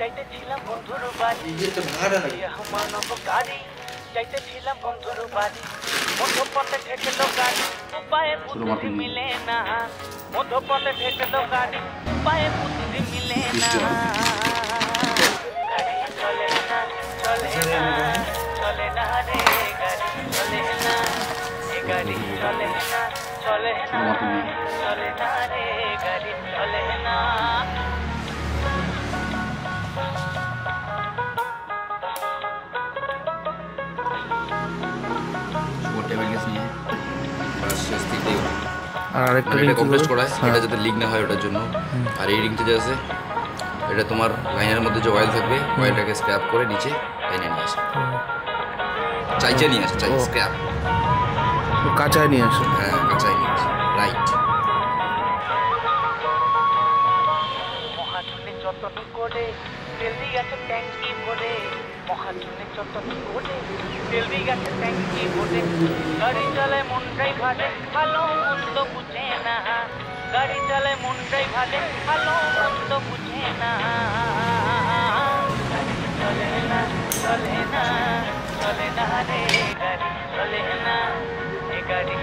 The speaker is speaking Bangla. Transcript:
যাইতেছিলাম বন্ধুর বাড়ি আমার নব গাড়ি যাইতেছিলাম বন্ধুর বাড়ি মধ্যপথে ঠেকলো গাড়ি উপায়ে বুদ্ধি মিলে না মধ্যপথে ঠেকলো গাড়ি উপায়ে বুদ্ধি মিলে না গাড়ি চলে না চলে না চলে না রে গাড়ি চলে না এ গাড়ি চলে না চলে না চলে না রে গাড়ি চলে না আর একটা রিং কমপ্লিট করা এটা যাতে লিক না হয় ওটার জন্য। আর এই রিংটা যে আছে এটা তোমার লাইনের মধ্যে যে অয়েল থাকবে অয়েলটাকে স্ক্র্যাপ করে নিচে লাইনে নিয়ে আসে চাইচা নিয়ে আসে চাই স্ক্র্যাপ কাঁচায় নিয়ে আসে। হ্যাঁ কাঁচাই নিয়ে আসে রাইট। মহাজনে যতন করে তেল দিয়ে গেছে ট্যাঙ্কি ভরে মহাজনে যতন করে তেল দিয়ে গেছে ট্যাঙ্কি ভরে গাড়ি চালায় মনটাই ভালে ভালো মন্দ বুঝে না গাড়ি চালায় মনটাই ভালে ভালো মন্দ বুঝে না গাড়ি চলে না চলে না চলে না রে গাড়ি চলে না এ গাড়ি